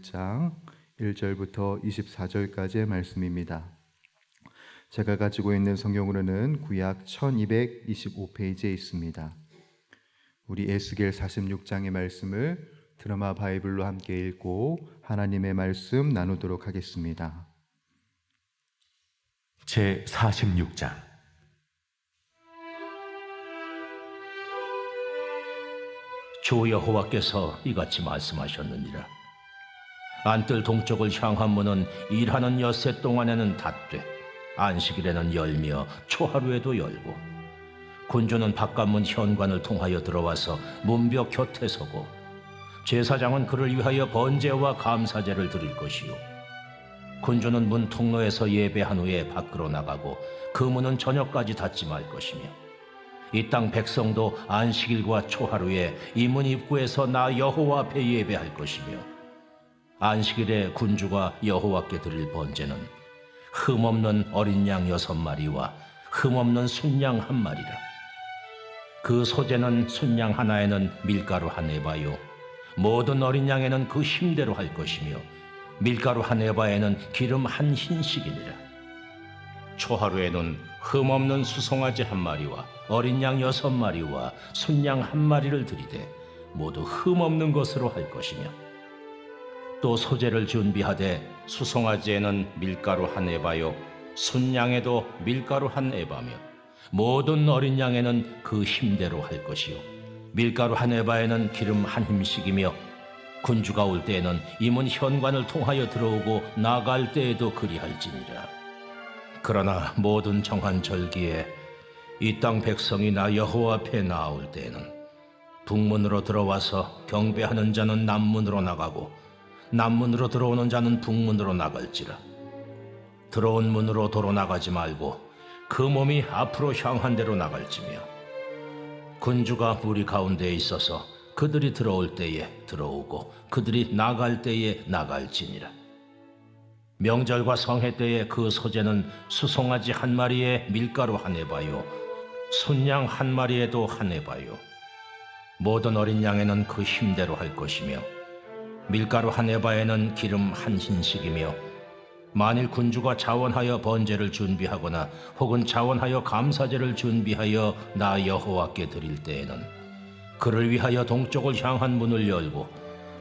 46장 1절부터 24절까지의 말씀입니다. 제가 가지고 있는 성경으로는 구약 1225페이지에 있습니다. 우리 에스겔 46장의 말씀을 드라마 바이블로 함께 읽고 하나님의 말씀 나누도록 하겠습니다. 제 46장. 주 여호와께서 이같이 말씀하셨느니라. 안뜰 동쪽을 향한 문은 일하는 엿새 동안에는 닫되 안식일에는 열며 초하루에도 열고 군주는 바깥문 현관을 통하여 들어와서 문벽 곁에 서고 제사장은 그를 위하여 번제와 감사제를 드릴 것이요 군주는 문 통로에서 예배한 후에 밖으로 나가고 그 문은 저녁까지 닫지 말 것이며 이 땅 백성도 안식일과 초하루에 이 문 입구에서 나 여호와 앞에 예배할 것이며 안식일에 군주가 여호와께 드릴 번제는 흠없는 어린 양 6마리와 흠없는 순양 1마리라. 그 소제는 순양 하나에는 밀가루 1에바요 모든 어린 양에는 그 힘대로 할 것이며 밀가루 1에바에는 기름 1흰씩이니라. 초하루에는 흠없는 수송아지 1마리와 어린 양 6마리와 순양 1마리를 드리되 모두 흠없는 것으로 할 것이며 또 소제를 준비하되 수송아지에는 밀가루 1에바요 순양에도 밀가루 1에바며 모든 어린 양에는 그 힘대로 할 것이요 밀가루 1에바에는 기름 1힘씩이며 군주가 올 때에는 이 문 현관을 통하여 들어오고 나갈 때에도 그리할지니라. 그러나 모든 정한 절기에 이 땅 백성이 나 여호와 앞에 나올 때에는 북문으로 들어와서 경배하는 자는 남문으로 나가고 남문으로 들어오는 자는 북문으로 나갈지라. 들어온 문으로 도로 나가지 말고 그 몸이 앞으로 향한 대로 나갈지며 군주가 무리 가운데에 있어서 그들이 들어올 때에 들어오고 그들이 나갈 때에 나갈지니라. 명절과 성회 때에 그 소제는 수송아지 1마리에 밀가루 1에바요 순양 1마리에도 1에바요 모든 어린 양에는 그 힘대로 할 것이며 밀가루 1에바에는 기름 1흰씩이며 만일 군주가 자원하여 번제를 준비하거나 혹은 자원하여 감사제를 준비하여 나 여호와께 드릴 때에는 그를 위하여 동쪽을 향한 문을 열고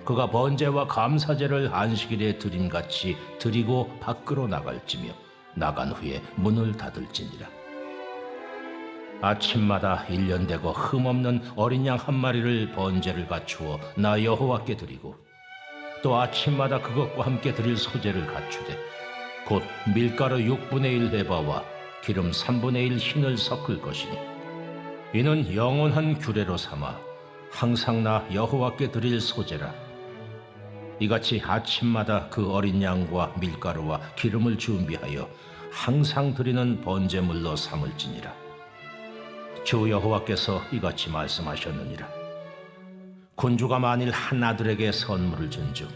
그가 번제와 감사제를 안식일에 드림같이 드리고 밖으로 나갈지며 나간 후에 문을 닫을지니라. 아침마다 1년 되고 흠없는 어린 양 1마리를 번제를 갖추어 나 여호와께 드리고 또 아침마다 그것과 함께 드릴 소제를 갖추되 곧 밀가루 6분의 1 에바와 기름 3분의 1 흰을 섞을 것이니 이는 영원한 규례로 삼아 항상 나 여호와께 드릴 소제라. 이같이 아침마다 그 어린 양과 밀가루와 기름을 준비하여 항상 드리는 번제물로 삼을지니라. 주 여호와께서 이같이 말씀하셨느니라. 군주가 만일 한 아들에게 선물을 준즉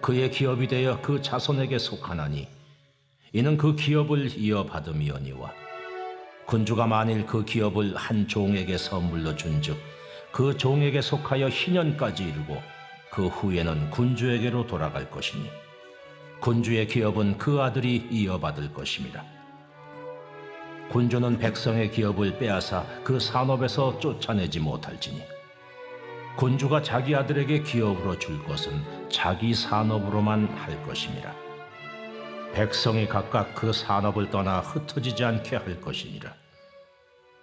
그의 기업이 되어 그 자손에게 속하나니 이는 그 기업을 이어받음이오니와 군주가 만일 그 기업을 한 종에게 선물로 준즉 그 종에게 속하여 희년까지 이르고 그 후에는 군주에게로 돌아갈 것이니 군주의 기업은 그 아들이 이어받을 것임이라. 군주는 백성의 기업을 빼앗아 그 산업에서 쫓아내지 못할지니 군주가 자기 아들에게 기업으로 줄 것은 자기 산업으로만 할 것임이라. 백성이 각각 그 산업을 떠나 흩어지지 않게 할 것이니라.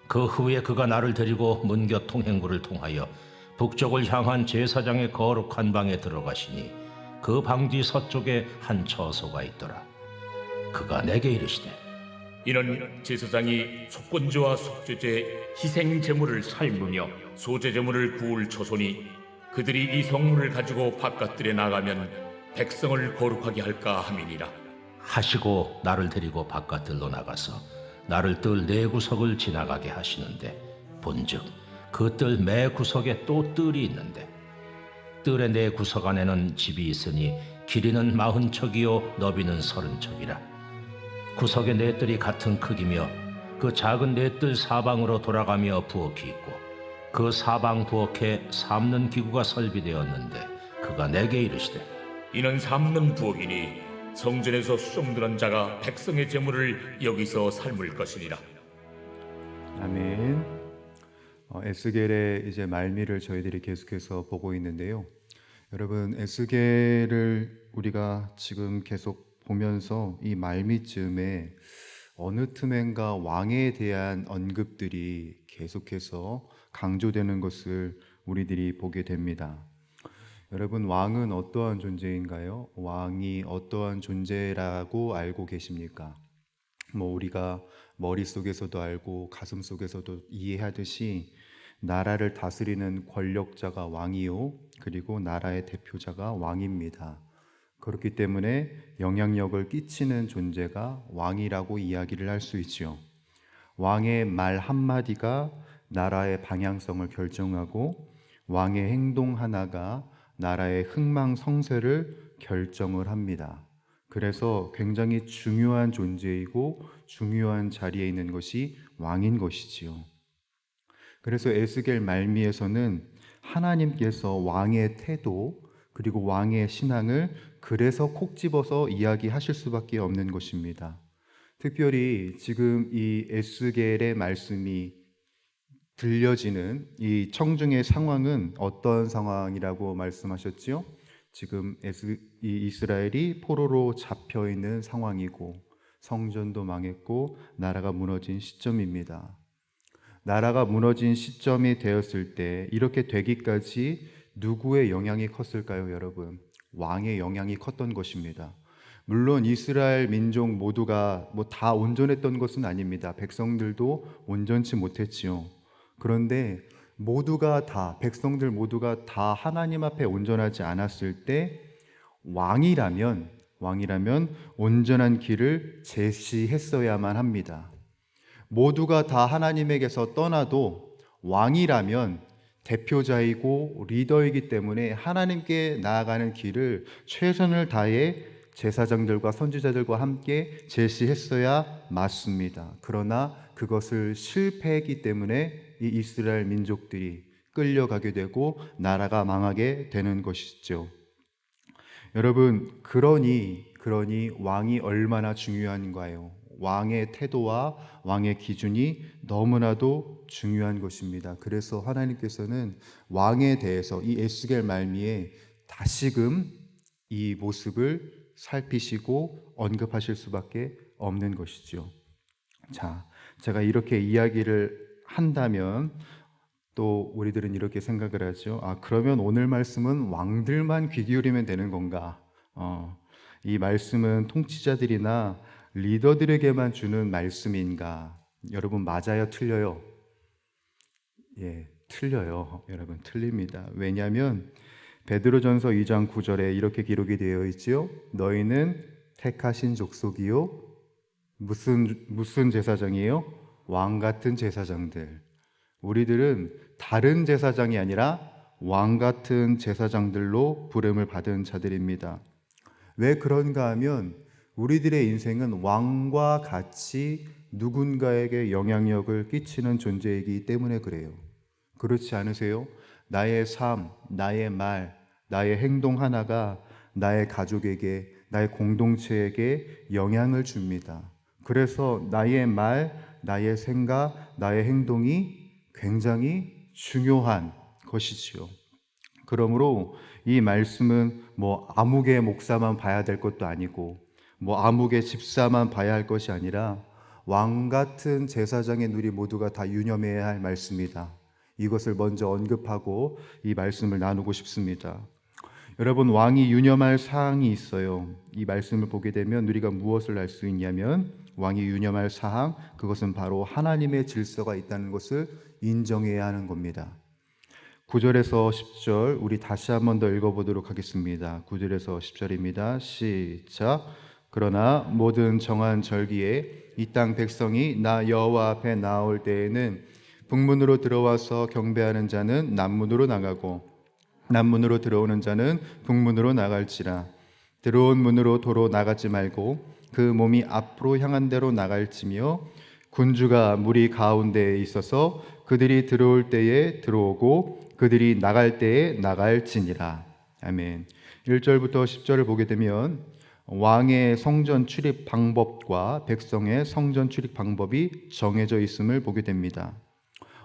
그 후에 그가 나를 데리고 문곁 통행구를 통하여 북쪽을 향한 제사장의 거룩한 방에 들어가시니 그 방 뒤 서쪽에 한 처소가 있더라. 그가 내게 이르시되 이는 제사장이 속건제와 속죄제, 희생 제물을 삶으며 소제 제물을 구울 처소니 그들이 이 성물을 가지고 바깥들에 나가면 백성을 거룩하게 할까 함이니라. 하시고 나를 데리고 바깥들로 나가서 나를 뜰 4구석을 지나가게 하시는데 본즉 그 뜰 매 구석에 또 뜰이 있는데 뜰의 4구석 안에는 집이 있으니 길이는 40척이요 너비는 30척이라. 구석의 4뜰이 같은 크기며 그 작은 4뜰 사방으로 돌아가며 부엌이 있고 그 사방 부엌에 삶는 기구가 설비되었는데 그가 내게 이르시되 이는 삼는 부엌이니 성전에서 수종드는 자가 백성의 재물을 여기서 삶을 것이니라. 아멘. 에스겔의 이제 말미를 저희들이 계속해서 보고 있는데요. 여러분, 에스겔을 우리가 지금 계속 보면서 이 말미쯤에 어느 틈엔가 왕에 대한 언급들이 계속해서 강조되는 것을 우리들이 보게 됩니다. 여러분, 왕은 어떠한 존재인가요? 왕이 어떠한 존재라고 알고 계십니까? 우리가 머릿속에서도 알고 가슴속에서도 이해하듯이 나라를 다스리는 권력자가 왕이요, 그리고 나라의 대표자가 왕입니다. 그렇기 때문에 영향력을 끼치는 존재가 왕이라고 이야기를 할 수 있지요. 왕의 말 한마디가 나라의 방향성을 결정하고 왕의 행동 하나가 나라의 흥망성쇠를 결정을 합니다. 그래서 굉장히 중요한 존재이고 중요한 자리에 있는 것이 왕인 것이지요. 그래서 에스겔 말미에서는 하나님께서 왕의 태도 그리고 왕의 신앙을 그래서 콕 집어서 이야기하실 수밖에 없는 것입니다. 특별히 지금 이 에스겔의 말씀이 들려지는 이 청중의 상황은 어떤 상황이라고 말씀하셨지요? 지금 이 이스라엘이 포로로 잡혀 있는 상황이고 성전도 망했고 나라가 무너진 시점입니다. 나라가 무너진 시점이 되었을 때 이렇게 되기까지 누구의 영향이 컸을까요, 여러분? 왕의 영향이 컸던 것입니다. 물론 이스라엘 민족 모두가 다 온전했던 것은 아닙니다. 백성들도 온전치 못했지요. 그런데 백성들 모두가 다 하나님 앞에 온전하지 않았을 때 왕이라면 온전한 길을 제시했어야만 합니다. 모두가 다 하나님에게서 떠나도 왕이라면 대표자이고 리더이기 때문에 하나님께 나아가는 길을 최선을 다해 제사장들과 선지자들과 함께 제시했어야 맞습니다. 그러나 그것을 실패했기 때문에 이 이스라엘 민족들이 끌려가게 되고 나라가 망하게 되는 것이죠. 여러분, 그러니 왕이 얼마나 중요한가요? 왕의 태도와 왕의 기준이 너무나도 중요한 것입니다. 그래서 하나님께서는 왕에 대해서 이 에스겔 말미에 다시금 이 모습을 살피시고 언급하실 수밖에 없는 것이죠. 자, 제가 이렇게 이야기를 한다면 또 우리들은 이렇게 생각을 하죠. 그러면 오늘 말씀은 왕들만 귀 기울이면 되는 건가? 이 말씀은 통치자들이나 리더들에게만 주는 말씀인가? 여러분, 맞아요? 틀려요? 예, 틀려요. 여러분, 틀립니다. 왜냐하면 베드로전서 2장 9절에 이렇게 기록이 되어 있지요. 너희는 택하신 족속이요. 무슨 제사장이에요? 왕 같은 제사장들. 우리들은 다른 제사장이 아니라 왕 같은 제사장들로 부름을 받은 자들입니다. 왜 그런가 하면 우리들의 인생은 왕과 같이 누군가에게 영향력을 끼치는 존재이기 때문에 그래요. 그렇지 않으세요? 나의 삶, 나의 말, 나의 행동 하나가 나의 가족에게, 나의 공동체에게 영향을 줍니다. 그래서 나의 말, 나의 생각, 나의 행동이 굉장히 중요한 것이지요. 그러므로 이 말씀은 아무개 목사만 봐야 될 것도 아니고 아무개 집사만 봐야 할 것이 아니라 왕 같은 제사장의 누리 모두가 다 유념해야 할 말씀이다. 이것을 먼저 언급하고 이 말씀을 나누고 싶습니다. 여러분, 왕이 유념할 사항이 있어요. 이 말씀을 보게 되면 우리가 무엇을 알 수 있냐면 왕이 유념할 사항, 그것은 바로 하나님의 질서가 있다는 것을 인정해야 하는 겁니다. 9절에서 10절 우리 다시 한 번 더 읽어보도록 하겠습니다. 9절에서 10절입니다. 시작. 그러나 모든 정한 절기에 이 땅 백성이 나 여호와 앞에 나올 때에는 북문으로 들어와서 경배하는 자는 남문으로 나가고 남문으로 들어오는 자는 북문으로 나갈지라. 들어온 문으로 도로 나가지 말고 그 몸이 앞으로 향한 대로 나갈지며 군주가 무리 가운데에 있어서 그들이 들어올 때에 들어오고 그들이 나갈 때에 나갈지니라. 아멘. 1절부터 10절을 보게 되면 왕의 성전 출입 방법과 백성의 성전 출입 방법이 정해져 있음을 보게 됩니다.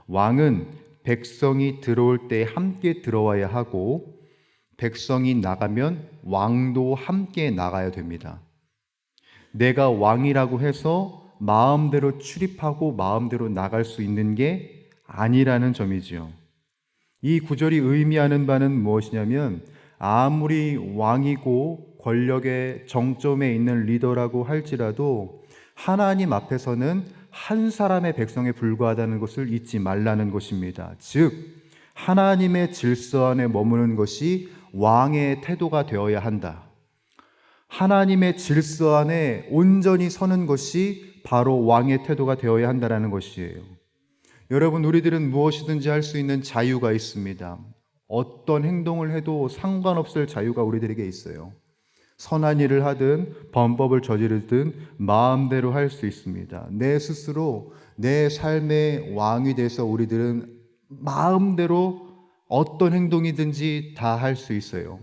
왕은 백성이 들어올 때 함께 들어와야 하고 백성이 나가면 왕도 함께 나가야 됩니다. 내가 왕이라고 해서 마음대로 출입하고 마음대로 나갈 수 있는 게 아니라는 점이지요. 이 구절이 의미하는 바는 무엇이냐면 아무리 왕이고 권력의 정점에 있는 리더라고 할지라도 하나님 앞에서는 한 사람의 백성에 불과하다는 것을 잊지 말라는 것입니다. 즉 하나님의 질서 안에 머무는 것이 왕의 태도가 되어야 한다. 하나님의 질서 안에 온전히 서는 것이 바로 왕의 태도가 되어야 한다는 것이에요. 여러분, 우리들은 무엇이든지 할 수 있는 자유가 있습니다. 어떤 행동을 해도 상관없을 자유가 우리들에게 있어요. 선한 일을 하든 범법을 저지르든 마음대로 할 수 있습니다. 내 스스로 내 삶의 왕이 돼서 우리들은 마음대로 어떤 행동이든지 다 할 수 있어요.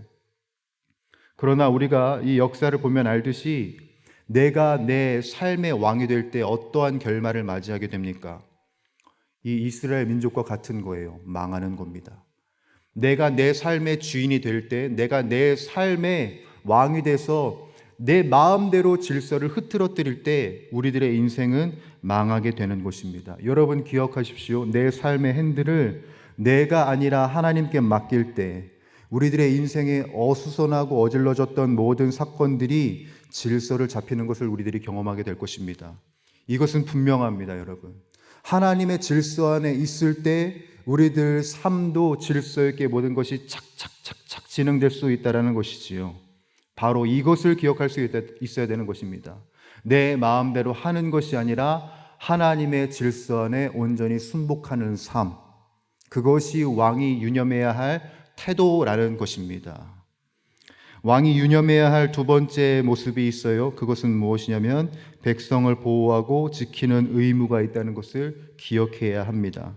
그러나 우리가 이 역사를 보면 알듯이 내가 내 삶의 왕이 될 때 어떠한 결말을 맞이하게 됩니까? 이 이스라엘 민족과 같은 거예요. 망하는 겁니다. 내가 내 삶의 주인이 될 때, 내가 내 삶의 왕이 돼서 내 마음대로 질서를 흐트러뜨릴 때 우리들의 인생은 망하게 되는 것입니다. 여러분 기억하십시오. 내 삶의 핸들을 내가 아니라 하나님께 맡길 때 우리들의 인생에 어수선하고 어질러졌던 모든 사건들이 질서를 잡히는 것을 우리들이 경험하게 될 것입니다. 이것은 분명합니다, 여러분. 하나님의 질서 안에 있을 때 우리들 삶도 질서 있게 모든 것이 착착착착 진행될 수 있다는 것이지요. 바로 이것을 기억할 수 있어야 되는 것입니다. 내 마음대로 하는 것이 아니라 하나님의 질서 안에 온전히 순복하는 삶, 그것이 왕이 유념해야 할 태도라는 것입니다. 왕이 유념해야 할 두 번째 모습이 있어요. 그것은 무엇이냐면 백성을 보호하고 지키는 의무가 있다는 것을 기억해야 합니다.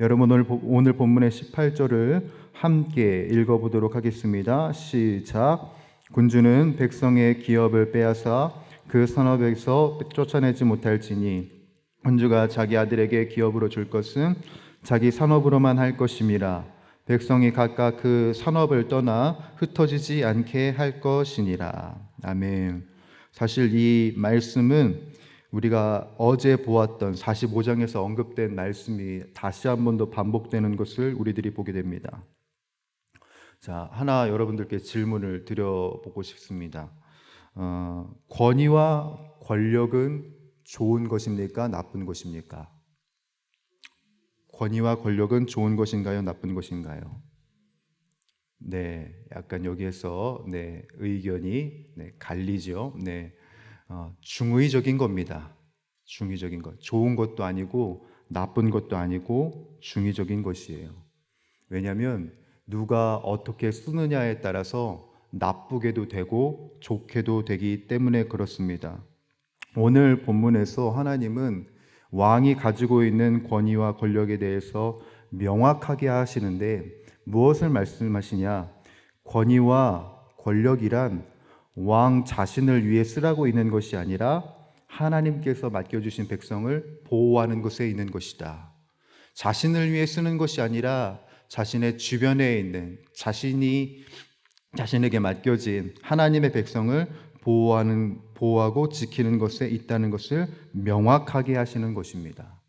여러분 오늘 본문의 18절을 함께 읽어보도록 하겠습니다. 시작. 군주는 백성의 기업을 빼앗아 그 산업에서 쫓아내지 못할지니 군주가 자기 아들에게 기업으로 줄 것은 자기 산업으로만 할 것임이라. 백성이 각각 그 산업을 떠나 흩어지지 않게 할 것이니라. 아멘. 사실 이 말씀은 우리가 어제 보았던 45장에서 언급된 말씀이 다시 한 번 더 반복되는 것을 우리들이 보게 됩니다. 자, 하나 여러분들께 질문을 드려보고 싶습니다. 권위와 권력은 좋은 것입니까? 나쁜 것입니까? 권위와 권력은 좋은 것인가요? 나쁜 것인가요? 네, 약간 여기에서 의견이 갈리죠. 중의적인 겁니다. 중의적인 것. 좋은 것도 아니고 나쁜 것도 아니고 중의적인 것이에요. 왜냐하면 누가 어떻게 쓰느냐에 따라서 나쁘게도 되고 좋게도 되기 때문에 그렇습니다. 오늘 본문에서 하나님은 왕이 가지고 있는 권위와 권력에 대해서 명확하게 하시는데 무엇을 말씀하시냐? 권위와 권력이란 왕 자신을 위해 쓰라고 있는 것이 아니라 하나님께서 맡겨주신 백성을 보호하는 것에 있는 것이다. 자신을 위해 쓰는 것이 아니라 자신의 주변에 있는 자신에게 맡겨진 하나님의 백성을 보호하고 지키는 것에 있다는 것을 명확하게 하시는 것입니다.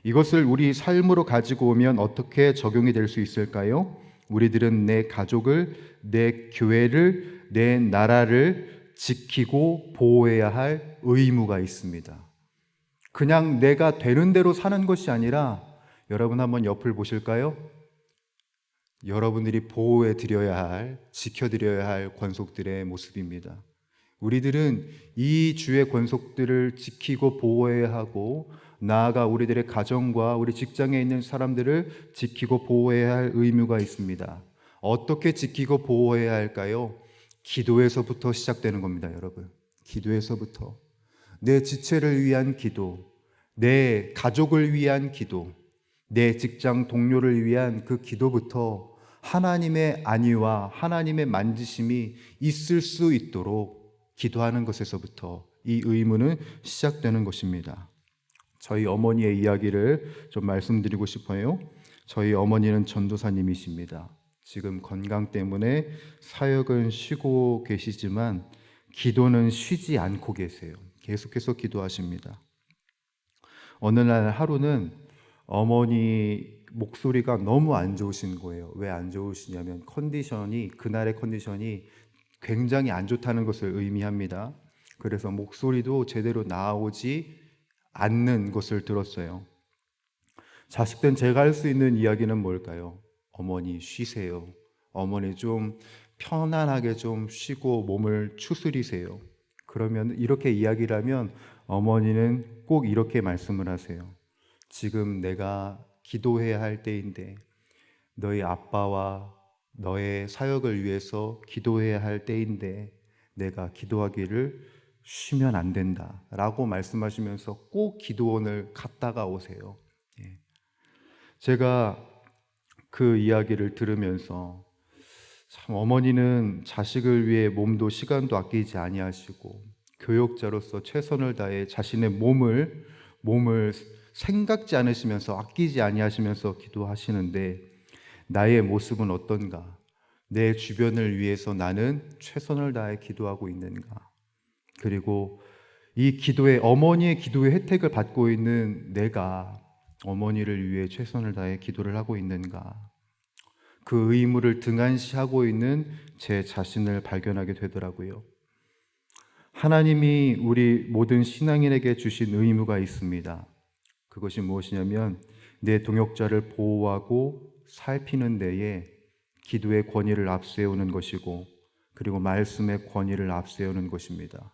이것을 우리 삶으로 가지고 오면 어떻게 적용이 될 수 있을까요? 우리들은 내 가족을, 내 교회를, 내 나라를 지키고 보호해야 할 의무가 있습니다. 그냥 내가 되는 대로 사는 것이 아니라 여러분 한번 옆을 보실까요? 여러분들이 보호해 드려야 할, 지켜 드려야 할 권속들의 모습입니다. 우리들은 이 주의 권속들을 지키고 보호해야 하고 나아가 우리들의 가정과 우리 직장에 있는 사람들을 지키고 보호해야 할 의무가 있습니다. 어떻게 지키고 보호해야 할까요? 기도에서부터 시작되는 겁니다, 여러분. 기도에서부터. 내 지체를 위한 기도, 내 가족을 위한 기도, 내 직장 동료를 위한 그 기도부터 하나님의 안위와 하나님의 만지심이 있을 수 있도록 기도하는 것에서부터 이 의무는 시작되는 것입니다. 저희 어머니의 이야기를 좀 말씀드리고 싶어요. 저희 어머니는 전도사님이십니다. 지금 건강 때문에 사역은 쉬고 계시지만 기도는 쉬지 않고 계세요. 계속해서 기도하십니다. 어느 날 하루는 어머니 목소리가 너무 안 좋으신 거예요. 왜 안 좋으시냐면 그날의 컨디션이 굉장히 안 좋다는 것을 의미합니다. 그래서 목소리도 제대로 나오지 않는 것을 들었어요. 자식된 제가 할 수 있는 이야기는 뭘까요? 어머니 쉬세요. 어머니 좀 편안하게 좀 쉬고 몸을 추스리세요. 그러면 이렇게 이야기를 하면 어머니는 꼭 이렇게 말씀을 하세요. 지금 내가 기도해야 할 때인데 너희 아빠와 너의 사역을 위해서 기도해야 할 때인데 내가 기도하기를 쉬면 안 된다 라고 말씀하시면서 꼭 기도원을 갔다가 오세요. 제가 그 이야기를 들으면서 참 어머니는 자식을 위해 몸도 시간도 아끼지 아니하시고 교육자로서 최선을 다해 자신의 몸을 생각지 않으시면서 아끼지 아니하시면서 기도하시는데 나의 모습은 어떤가? 내 주변을 위해서 나는 최선을 다해 기도하고 있는가? 그리고 이 어머니의 기도의 혜택을 받고 있는 내가 어머니를 위해 최선을 다해 기도를 하고 있는가? 그 의무를 등한시하고 있는 제 자신을 발견하게 되더라고요. 하나님이 우리 모든 신앙인에게 주신 의무가 있습니다. 그것이 무엇이냐면 내 동역자를 보호하고 살피는 데에 기도의 권위를 앞세우는 것이고 그리고 말씀의 권위를 앞세우는 것입니다.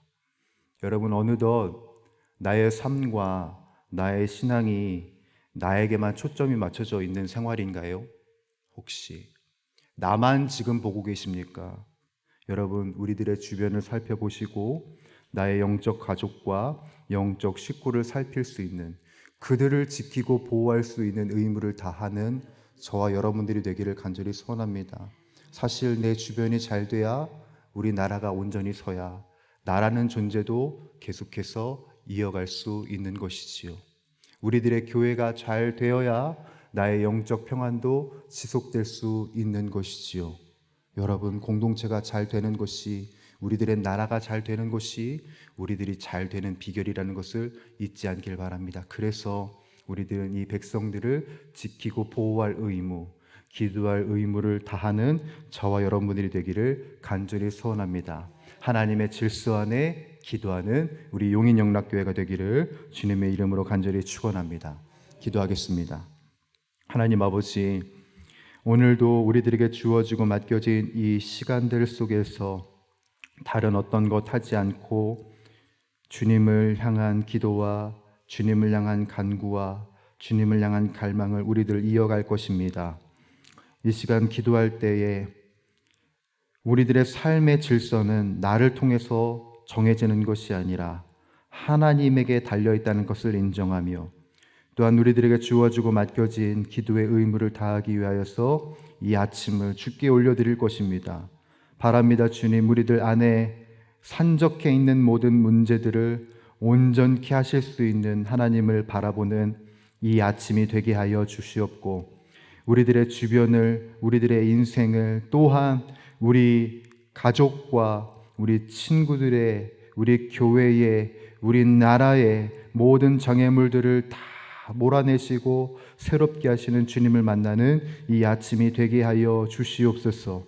여러분, 어느덧 나의 삶과 나의 신앙이 나에게만 초점이 맞춰져 있는 생활인가요? 혹시 나만 지금 보고 계십니까? 여러분, 우리들의 주변을 살펴보시고 나의 영적 가족과 영적 식구를 살필 수 있는, 그들을 지키고 보호할 수 있는 의무를 다하는 저와 여러분들이 되기를 간절히 소원합니다. 사실 내 주변이 잘 돼야 우리 나라가 온전히 서야 나라는 존재도 계속해서 이어갈 수 있는 것이지요. 우리들의 교회가 잘 되어야 나의 영적 평안도 지속될 수 있는 것이지요. 여러분, 공동체가 잘 되는 것이, 우리들의 나라가 잘 되는 것이 우리들이 잘 되는 비결이라는 것을 잊지 않길 바랍니다. 그래서 우리들은 이 백성들을 지키고 보호할 의무, 기도할 의무를 다하는 저와 여러분들이 되기를 간절히 소원합니다. 하나님의 질서 안에 기도하는 우리 용인영락교회가 되기를 주님의 이름으로 간절히 축원합니다. 기도하겠습니다. 하나님 아버지, 오늘도 우리들에게 주어지고 맡겨진 이 시간들 속에서 다른 어떤 것 하지 않고 주님을 향한 기도와 주님을 향한 간구와 주님을 향한 갈망을 우리들 이어갈 것입니다. 이 시간 기도할 때에 우리들의 삶의 질서는 나를 통해서 정해지는 것이 아니라 하나님에게 달려있다는 것을 인정하며, 또한 우리들에게 주어지고 맡겨진 기도의 의무를 다하기 위하여서 이 아침을 주께 올려드릴 것입니다. 바랍니다. 주님, 우리들 안에 산적해 있는 모든 문제들을 온전케 하실 수 있는 하나님을 바라보는 이 아침이 되게 하여 주시옵고, 우리들의 주변을, 우리들의 인생을, 또한 우리 가족과 우리 친구들의, 우리 교회의, 우리 나라의 모든 장애물들을 다 몰아내시고 새롭게 하시는 주님을 만나는 이 아침이 되게 하여 주시옵소서.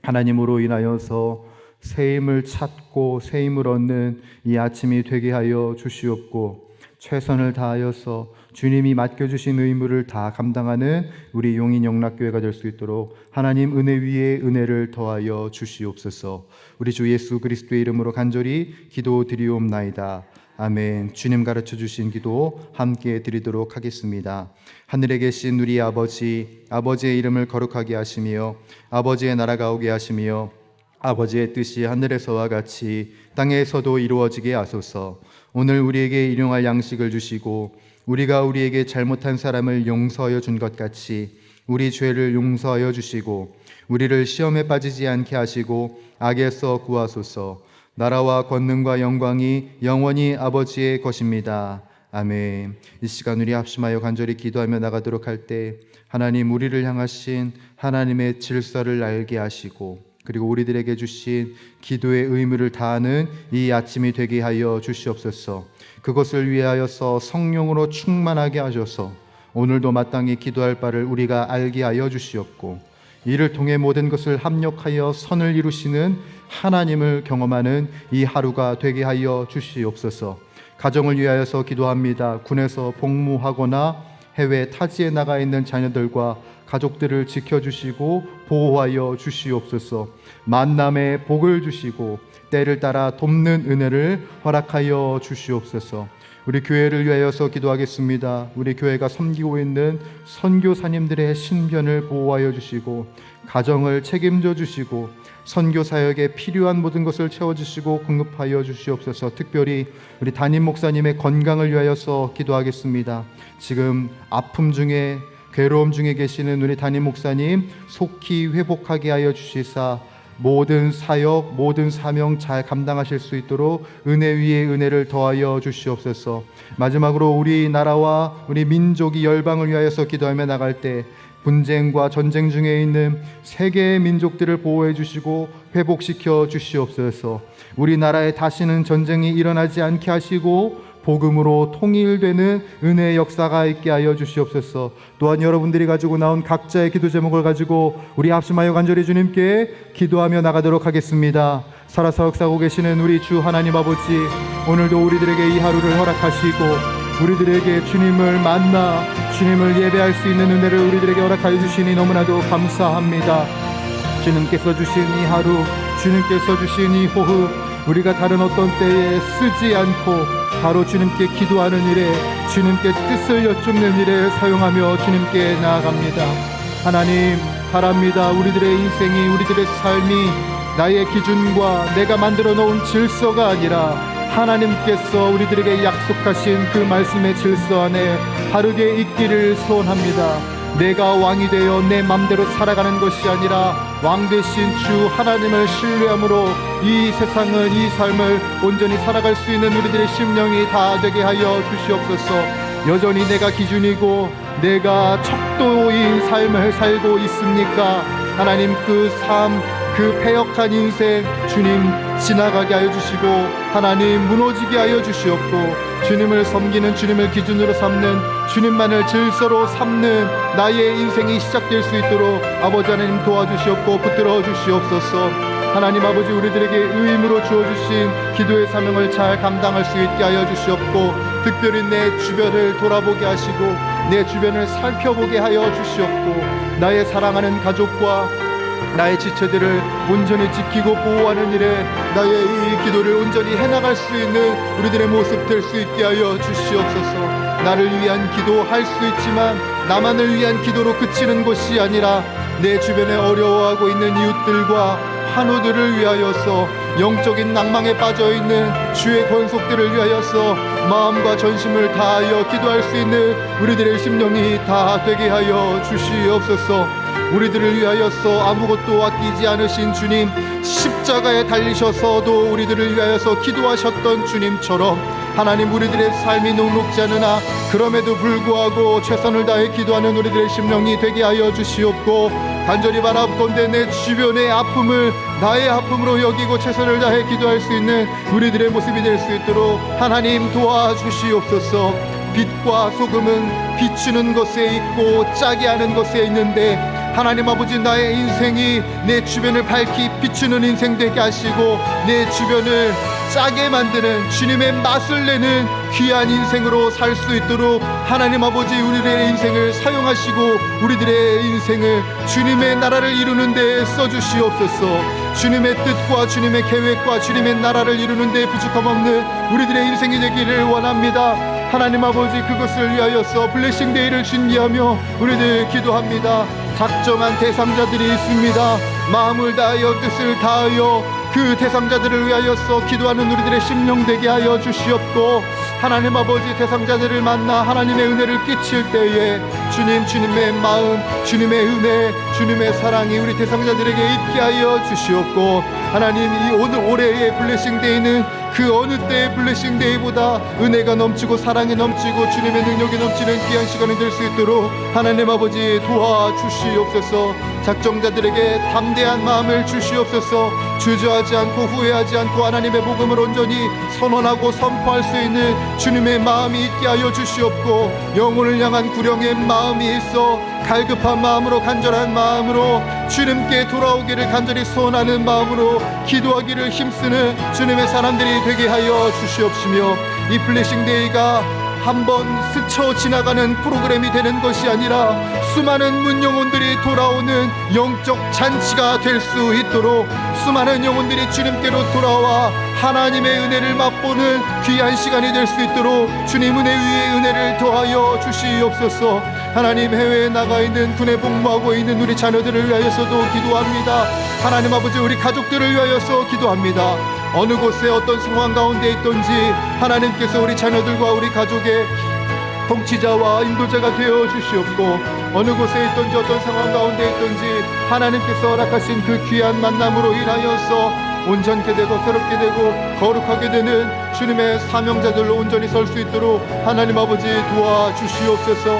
하나님으로 인하여서 새 힘을 찾고 새 힘을 얻는 이 아침이 되게 하여 주시옵고, 최선을 다하여서 주님이 맡겨주신 의무를 다 감당하는 우리 용인영락교회가 될 수 있도록 하나님 은혜 위에 은혜를 더하여 주시옵소서. 우리 주 예수 그리스도의 이름으로 간절히 기도드리옵나이다. 아멘. 주님 가르쳐 주신 기도 함께 드리도록 하겠습니다. 하늘에 계신 우리 아버지, 아버지의 이름을 거룩하게 하시며 아버지의 나라가 오게 하시며 아버지의 뜻이 하늘에서와 같이 땅에서도 이루어지게 하소서. 오늘 우리에게 일용할 양식을 주시고 우리가 우리에게 잘못한 사람을 용서하여 준 것 같이 우리 죄를 용서하여 주시고 우리를 시험에 빠지지 않게 하시고 악에서 구하소서. 나라와 권능과 영광이 영원히 아버지의 것입니다. 아멘. 이 시간 우리 합심하여 간절히 기도하며 나가도록 할 때 하나님, 우리를 향하신 하나님의 질서를 알게 하시고 그리고 우리들에게 주신 기도의 의무를 다하는 이 아침이 되게 하여 주시옵소서. 그것을 위하여서 성령으로 충만하게 하셔서 오늘도 마땅히 기도할 바를 우리가 알게 하여 주시옵고 이를 통해 모든 것을 합력하여 선을 이루시는 하나님을 경험하는 이 하루가 되게 하여 주시옵소서. 가정을 위하여서 기도합니다. 군에서 복무하거나 해외 타지에 나가 있는 자녀들과 가족들을 지켜주시고 보호하여 주시옵소서. 만남의 복을 주시고 때를 따라 돕는 은혜를 허락하여 주시옵소서. 우리 교회를 위하여서 기도하겠습니다. 우리 교회가 섬기고 있는 선교사님들의 신변을 보호하여 주시고 가정을 책임져 주시고 선교 사역에 필요한 모든 것을 채워주시고 공급하여 주시옵소서. 특별히 우리 담임 목사님의 건강을 위하여서 기도하겠습니다. 지금 아픔 중에 괴로움 중에 계시는 우리 담임 목사님 속히 회복하게 하여 주시사 모든 사역, 모든 사명 잘 감당하실 수 있도록 은혜 위에 은혜를 더하여 주시옵소서. 마지막으로 우리나라와 우리 민족이 열방을 위하여서 기도하며 나갈 때 분쟁과 전쟁 중에 있는 세계의 민족들을 보호해 주시고 회복시켜 주시옵소서. 우리나라에 다시는 전쟁이 일어나지 않게 하시고 복음으로 통일되는 은혜의 역사가 있게 하여 주시옵소서. 또한 여러분들이 가지고 나온 각자의 기도 제목을 가지고 우리 합심하여 간절히 주님께 기도하며 나가도록 하겠습니다. 살아서 역사하고 계시는 우리 주 하나님 아버지, 오늘도 우리들에게 이 하루를 허락하시고 우리들에게 주님을 만나 주님을 예배할 수 있는 은혜를 우리들에게 허락하여 주시니 너무나도 감사합니다. 주님께서 주신 이 하루, 주님께서 주신 이 호흡, 우리가 다른 어떤 때에 쓰지 않고 바로 주님께 기도하는 일에, 주님께 뜻을 여쭙는 일에 사용하며 주님께 나아갑니다. 하나님, 바랍니다. 우리들의 인생이, 우리들의 삶이 나의 기준과 내가 만들어 놓은 질서가 아니라 하나님께서 우리들에게 약속하신 그 말씀의 질서 안에 바르게 있기를 소원합니다. 내가 왕이 되어 내 맘대로 살아가는 것이 아니라 왕 되신 주 하나님을 신뢰함으로 이 세상을, 이 삶을 온전히 살아갈 수 있는 우리들의 심령이 다 되게 하여 주시옵소서. 여전히 내가 기준이고 내가 척도인 삶을 살고 있습니까? 하나님, 그 삶, 그 패역한 인생 주님 지나가게 하여 주시고 하나님 무너지게 하여 주시옵고 주님을 섬기는, 주님을 기준으로 삼는, 주님만을 질서로 삼는 나의 인생이 시작될 수 있도록 아버지 하나님 도와주시옵고 붙들어 주시옵소서. 하나님 아버지, 우리들에게 의무로 주어주신 기도의 사명을 잘 감당할 수 있게 하여 주시옵고 특별히 내 주변을 돌아보게 하시고 내 주변을 살펴보게 하여 주시옵고 나의 사랑하는 가족과 나의 지체들을 온전히 지키고 보호하는 일에 나의 이 기도를 온전히 해나갈 수 있는 우리들의 모습 될 수 있게 하여 주시옵소서. 나를 위한 기도 할 수 있지만 나만을 위한 기도로 그치는 것이 아니라 내 주변에 어려워하고 있는 이웃들과 환우들을 위하여서, 영적인 낭망에 빠져있는 주의 권속들을 위하여서 마음과 전심을 다하여 기도할 수 있는 우리들의 심령이 다 되게 하여 주시옵소서. 우리들을 위하여서 아무것도 아끼지 않으신 주님, 십자가에 달리셔서도 우리들을 위하여서 기도하셨던 주님처럼 하나님, 우리들의 삶이 녹록지 않으나 그럼에도 불구하고 최선을 다해 기도하는 우리들의 심령이 되게 하여 주시옵고 간절히 바라본데 내 주변의 아픔을 나의 아픔으로 여기고 최선을 다해 기도할 수 있는 우리들의 모습이 될 수 있도록 하나님 도와주시옵소서. 빛과 소금은 비추는 것에 있고 짜게 하는 것에 있는데 하나님 아버지, 나의 인생이 내 주변을 밝히 비추는 인생 되게 하시고 내 주변을 짜게 만드는, 주님의 맛을 내는 귀한 인생으로 살 수 있도록 하나님 아버지, 우리들의 인생을 사용하시고 우리들의 인생을 주님의 나라를 이루는 데 써주시옵소서. 주님의 뜻과 주님의 계획과 주님의 나라를 이루는 데 부족함 없는 우리들의 인생이 되기를 원합니다. 하나님 아버지, 그것을 위하여서 블레싱 데이를 준비하며 우리들 기도합니다. 작정한 대상자들이 있습니다. 마음을 다하여 뜻을 다하여 그 대상자들을 위하여서 기도하는 우리들의 심령 되게 하여 주시옵고, 하나님 아버지 대상자들을 만나 하나님의 은혜를 끼칠 때에 주님의 마음, 주님의 은혜, 주님의 사랑이 우리 대상자들에게 있게 하여 주시옵고, 하나님 이 오늘 올해의 블레싱데이는 그 어느 때의 블레싱데이보다 은혜가 넘치고 사랑이 넘치고 주님의 능력이 넘치는 귀한 시간이 될 수 있도록 하나님 아버지 도와주시옵소서. 작정자들에게 담대한 마음을 주시옵소서. 주저하지 않고 후회하지 않고 하나님의 복음을 온전히 선언하고 선포할 수 있는 주님의 마음이 있게 하여 주시옵고, 영혼을 향한 구령의 마음이 있어 갈급한 마음으로 간절한 마음으로 주님께 돌아오기를 간절히 소원하는 마음으로 기도하기를 힘쓰는 주님의 사람들이 되게 하여 주시옵시며, 이 블레싱데이가 한번 스쳐 지나가는 프로그램이 되는 것이 아니라 수많은 문영혼들이 돌아오는 영적 잔치가 될 수 있도록, 수많은 영혼들이 주님께로 돌아와 하나님의 은혜를 맛보는 귀한 시간이 될 수 있도록 주님 은혜 위에 은혜를 더하여 주시옵소서. 하나님 해외에 나가 있는 군에 복무하고 있는 우리 자녀들을 위하여서도 기도합니다. 하나님 아버지 우리 가족들을 위하여서 기도합니다. 어느 곳에 어떤 상황 가운데 있든지 하나님께서 우리 자녀들과 우리 가족의 통치자와 인도자가 되어 주시옵고, 어느 곳에 있든지 어떤 상황 가운데 있든지 하나님께서 허락하신 그 귀한 만남으로 인하여서 온전케 되고 새롭게 되고 거룩하게 되는 주님의 사명자들로 온전히 설 수 있도록 하나님 아버지 도와주시옵소서.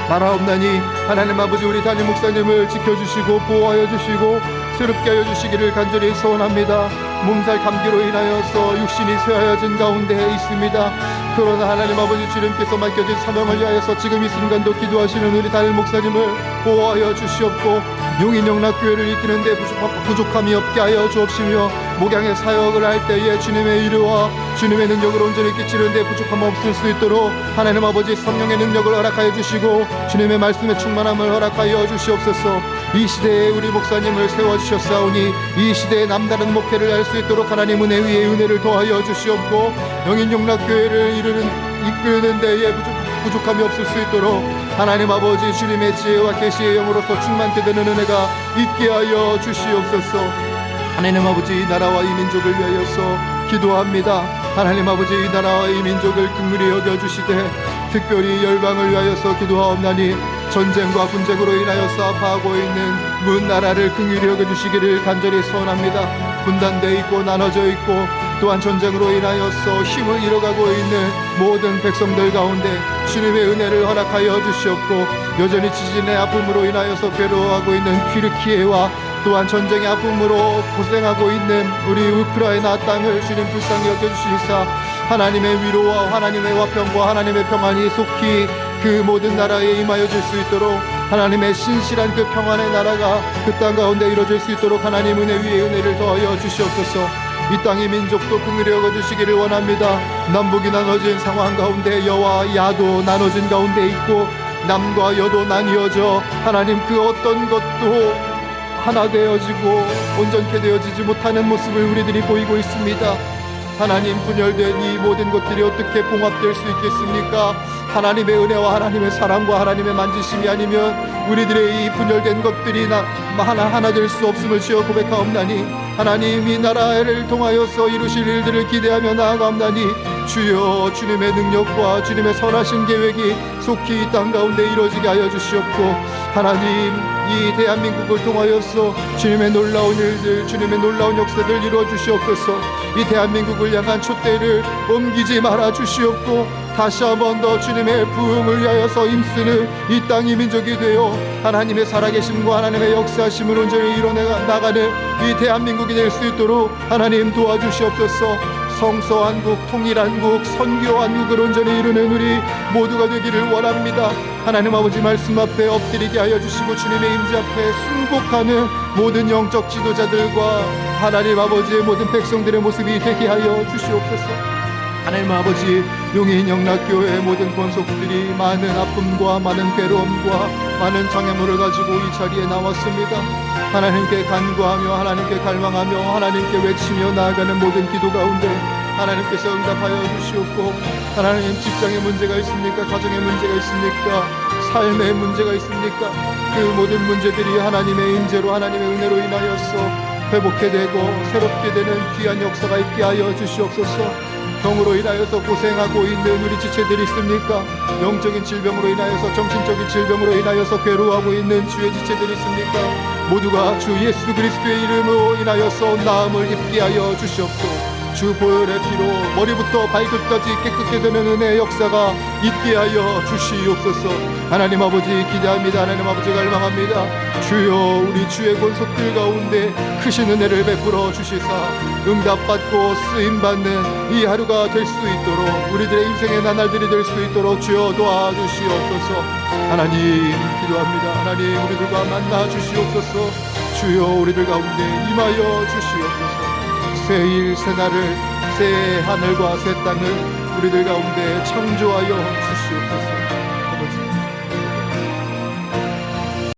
나라옵나니 하나님 아버지 우리 담임 목사님을 지켜주시고 보호하여 주시고 새롭게 하여 주시기를 간절히 소원합니다. 몸살 감기로 인하여서 육신이 쇠하여진 가운데 있습니다. 그러나 하나님 아버지 주님께서 맡겨진 사명을 위하여서 지금 이 순간도 기도하시는 우리 담임 목사님을 보호하여 주시옵고, 용인영락교회를 이끄는데 부족함이 없게 하여 주옵시며, 목양의 사역을 할 때에 주님의 이르와 주님의 능력을 온전히 끼치는데 부족함 없을 수 있도록 하나님 아버지 성령의 능력을 허락하여 주시고 주님의 말씀의 충만함을 허락하여 주시옵소서. 이 시대에 우리 목사님을 세워주셨사오니 이 시대에 남다른 목회를 할 수 있도록 하나님 은혜 위에 은혜를 더하여 주시옵고, 영인용락교회를 이끄는 데에 부족함이 없을 수 있도록 하나님 아버지 주님의 지혜와 계시의 영으로서 충만케 되는 은혜가 있게 하여 주시옵소서. 하나님 아버지 이 나라와 이 민족을 위하여서 기도합니다. 하나님 아버지 이 나라와 이 민족을 긍휼히 여겨주시되 특별히 열방을 위하여서 기도하옵나니 전쟁과 분쟁으로 인하여서 아파하고 있는 문 나라를 긍휼히 여겨주시기를 간절히 소원합니다. 분단되어 있고 나눠져 있고 또한 전쟁으로 인하여서 힘을 잃어가고 있는 모든 백성들 가운데 주님의 은혜를 허락하여 주시옵고, 여전히 지진의 아픔으로 인하여서 괴로워하고 있는 튀르키예와 또한 전쟁의 아픔으로 고생하고 있는 우리 우크라이나 땅을 주님 불쌍히 여겨주시사 하나님의 위로와 하나님의 화평과 하나님의 평안이 속히 그 모든 나라에 임하여 줄 수 있도록 하나님의 신실한 그 평안의 나라가 그 땅 가운데 이루어질 수 있도록 하나님 은혜 위에 은혜를 더하여 주시옵소서. 이 땅의 민족도 긍휼히 여겨주시기를 원합니다. 남북이 나눠진 상황 가운데 여와 야도 나눠진 가운데 있고 남과 여도 나뉘어져 하나님 그 어떤 것도 하나 되어지고 온전케 되어지지 못하는 모습을 우리들이 보이고 있습니다. 하나님 분열된 이 모든 것들이 어떻게 봉합될 수 있겠습니까? 하나님의 은혜와 하나님의 사랑과 하나님의 만지심이 아니면 우리들의 이 분열된 것들이 하나 될 수 없음을 주여 고백하옵나니, 하나님 이 나라를 통하여서 이루실 일들을 기대하며 나아가옵나니 주여 주님의 능력과 주님의 선하신 계획이 속히 이 땅 가운데 이루어지게 하여 주시옵고, 하나님 이 대한민국을 통하여서 주님의 놀라운 일들, 주님의 놀라운 역사들 이루어 주시옵소서. 이 대한민국을 향한 촛대를 옮기지 말아 주시옵고, 다시 한 번 더 주님의 부흥을 위하여서 힘쓰는 이 땅이 민족이 되어 하나님의 살아계심과 하나님의 역사심을 온전히 이뤄나가는 이 대한민국이 될 수 있도록 하나님 도와주시옵소서. 성서한국, 통일한국, 선교한국을 온전히 이루는 우리 모두가 되기를 원합니다. 하나님 아버지 말씀 앞에 엎드리게 하여 주시고 주님의 임재 앞에 순곡하는 모든 영적 지도자들과 하나님 아버지의 모든 백성들의 모습이 되게 하여 주시옵소서. 하나님 아버지 용인영락교회의 모든 권속들이 많은 아픔과 많은 괴로움과 많은 장애물을 가지고 이 자리에 나왔습니다. 하나님께 간구하며 하나님께 갈망하며 하나님께 외치며 나아가는 모든 기도 가운데 하나님께서 응답하여 주시옵고, 하나님 직장에 문제가 있습니까? 가정에 문제가 있습니까? 삶에 문제가 있습니까? 그 모든 문제들이 하나님의 임재로 하나님의 은혜로 인하여서 회복해 되고 새롭게 되는 귀한 역사가 있게 하여 주시옵소서. 병으로 인하여서 고생하고 있는 우리 지체들이 있습니까? 영적인 질병으로 인하여서, 정신적인 질병으로 인하여서 괴로워하고 있는 주의 지체들이 있습니까? 모두가 주 예수 그리스도의 이름으로 인하여서 나음을 입게 하여 주시옵고, 주 보혈의 피로 머리부터 발끝까지 깨끗게 되는 은혜의 역사가 있게 하여 주시옵소서. 하나님 아버지 기대합니다. 하나님 아버지 갈망합니다. 주여, 우리 주의 권속들 가운데 크신 은혜를 베풀어 주시사 응답받고 쓰임받는 이 하루가 될 수 있도록, 우리들의 인생의 나날들이 될 수 있도록 주여 도와주시옵소서. 하나님 기도합니다. 하나님 우리들과 만나 주시옵소서. 주여, 우리들 가운데 임하여 주시옵소서. 새일 새날을, 새 하늘과 새 땅을 우리들 가운데 창조하여 주시옵소서.